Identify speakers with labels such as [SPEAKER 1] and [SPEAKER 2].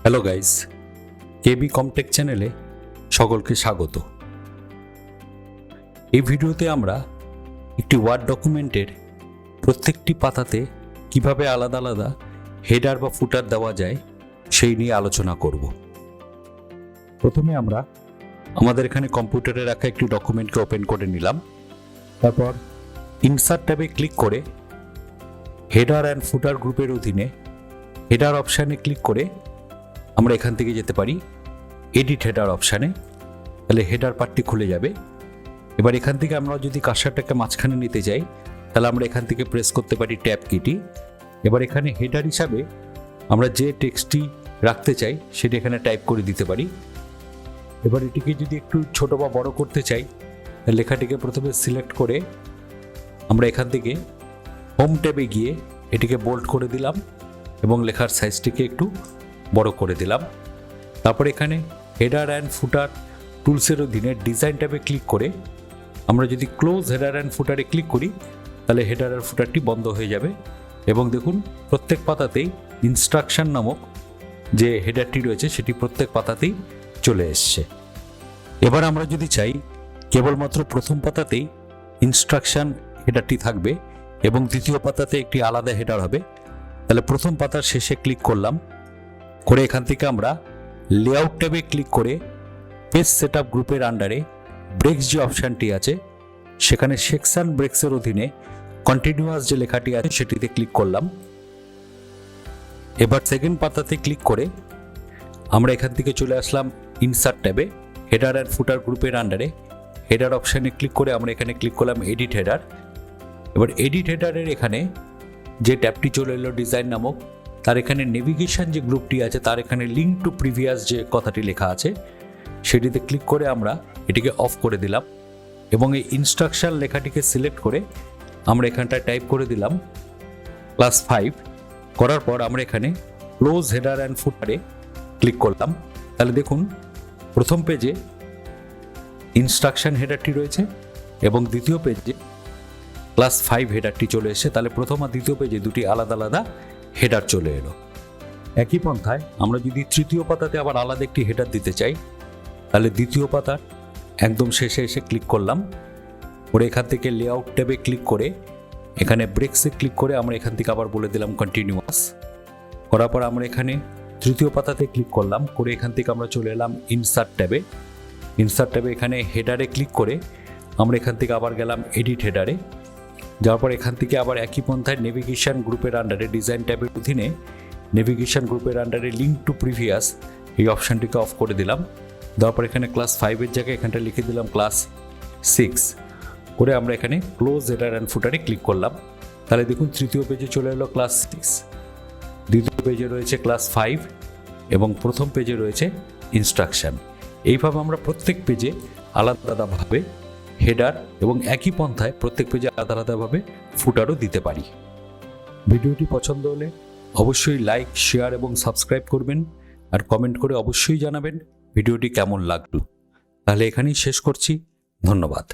[SPEAKER 1] Hello guys, কেবি কমটেক চ্যানেলে সকলকে স্বাগত। এই ভিডিওতে আমরা একটি ওয়ার্ড ডকুমেন্টের প্রত্যেকটি পাতাতে কিভাবে আলাদা আলাদা হেডার বা ফুটার দেওয়া যায় সেই নিয়ে আলোচনা করব। প্রথমে আমরা আমাদের এখানে কম্পিউটারে রাখা একটি ডকুমেন্টকে ওপেন করে নিলাম। তারপর ইনসার্ট ট্যাবে ক্লিক করে হেডার অ্যান্ড ফুটার গ্রুপের অধীনে হেডার অপশানে ক্লিক করে আমরা এখান থেকে যেতে পারি এডিট হেডার অপশানে। তাহলে হেডার পার্টটি খুলে যাবে। এবার এখান থেকে আমরা যদি কার্সারটাকে মাঝখানে নিতে যাই তাহলে আমরা এখান থেকে প্রেস করতে পারি ট্যাব কিটি। এবার এখানে হেডার হিসাবে আমরা যে টেক্সটটি রাখতে চাই সেটি এখানে টাইপ করে দিতে পারি। এবার এটিকে যদি একটু ছোট বা বড় করতে চাই লেখাটিকে প্রথমে সিলেক্ট করে আমরা এখান থেকে হোম ট্যাবে গিয়ে এটিকে বোল্ড করে দিলাম এবং লেখার সাইজটিকে একটু বড় করে দিলাম। তারপর এখানে হেডার অ্যান্ড ফুটার টুলসের অধীনে ডিজাইন ট্যাবে ক্লিক করে আমরা যদি ক্লোজ হেডার অ্যান্ড ফুটারে ক্লিক করি তাহলে হেডার আর ফুটারটি বন্ধ হয়ে যাবে এবং দেখুন প্রত্যেক পাতাতেই ইনস্ট্রাকশন নামক যে হেডারটি রয়েছে সেটি প্রত্যেক পাতাতেই চলে এসছে। এবার আমরা যদি চাই কেবলমাত্র প্রথম পাতাতেই ইনস্ট্রাকশন হেডারটি থাকবে এবং দ্বিতীয় পাতাতে একটি আলাদা হেডার হবে, তাহলে প্রথম পাতার শেষে ক্লিক করলাম, করে এখান থেকে আমরা লেআউট ট্যাবে ক্লিক করে পেজ সেটআপ গ্রুপের আন্ডারে ব্রেক্স যে অপশানটি আছে সেখানে সেকশন ব্রেক্সের অধীনে কন্টিনিউয়াস যে লেখাটি আছে সেটিতে ক্লিক করলাম। এবার সেকেন্ড পাতাতে ক্লিক করে আমরা এখান থেকে চলে আসলাম ইনসার্ট ট্যাবে হেডার অ্যান্ড ফুটার গ্রুপের আন্ডারে হেডার অপশানে ক্লিক করে আমরা এখানে ক্লিক করলাম এডিট হেডার। এবার এডিট হেডারের এখানে যে ট্যাবটি চলে এলো ডিজাইন নামক, তার এখানে নেভিগেশন যে গ্রুপটি আছে তার এখানে লিঙ্ক টু প্রিভিয়াস যে কথাটি লেখা আছে সেটিতে ক্লিক করে আমরা এটিকে অফ করে দিলাম এবং এই ইনস্ট্রাকশন লেখাটিকে সিলেক্ট করে আমরা এখানটায় টাইপ করে দিলাম ক্লাস 5। করার পর আমরা এখানে ক্লোজ হেডার অ্যান্ড ফুটারে ক্লিক করলাম। তাহলে দেখুন প্রথম পেজে ইনস্ট্রাকশন হেডারটি রয়েছে এবং দ্বিতীয় পেজে ক্লাস 5 হেডারটি চলে এসেছে। তাহলে প্রথম আর দ্বিতীয় পেজে দুটি আলাদা আলাদা হেডার চলে এলো। একই পন্থায় আমরা যদি তৃতীয় পাতাতে আবার আলাদা একটি হেডার দিতে চাই তাহলে দ্বিতীয় পাতার একদম শেষে এসে ক্লিক করলাম, করে এখান থেকে লেআউট ট্যাবে ক্লিক করে এখানে ব্রেক্সে ক্লিক করে আমরা এখান থেকে আবার বলে দিলাম কন্টিনিউয়াস। করার পর আমরা এখানে তৃতীয় পাতাতে ক্লিক করলাম, করে এখান থেকে আমরা চলে এলাম ইনসার্ট ট্যাবে। ইনসার্ট ট্যাবে এখানে হেডারে ক্লিক করে আমরা এখান থেকে আবার গেলাম এডিট হেডারে। যাওয়ার পর এখান থেকে আবার একই পন্থায় নেভিগেশন গ্রুপের আন্ডারে ডিজাইন ট্যাবের অধীনে নেভিগেশন গ্রুপের আন্ডারে লিঙ্ক টু প্রিভিয়াস এই অপশানটিকে অফ করে দিলাম। দেওয়ার পর এখানে ক্লাস 5-এর জায়গায় এখানটা লিখে দিলাম ক্লাস 6, করে আমরা এখানে ক্লোজ হেডার অ্যান্ড ফুটারে ক্লিক করলাম। তাহলে দেখুন তৃতীয় পেজে চলে এলো ক্লাস 6, দ্বিতীয় পেজে রয়েছে ক্লাস 5 এবং প্রথম পেজে রয়েছে ইনস্ট্রাকশন। এইভাবে আমরা প্রত্যেক পেজে আলাদা আলাদাভাবে হেডার এবং একই পন্থায় প্রত্যেক পেজে আলাদা আলাদাভাবে ফুটারও দিতে পারি। ভিডিওটি পছন্দ হলে অবশ্যই লাইক, শেয়ার এবং সাবস্ক্রাইব করবেন আর কমেন্ট করে অবশ্যই জানাবেন ভিডিওটি কেমন লাগলো। তাহলে এখানেই শেষ করছি। ধন্যবাদ।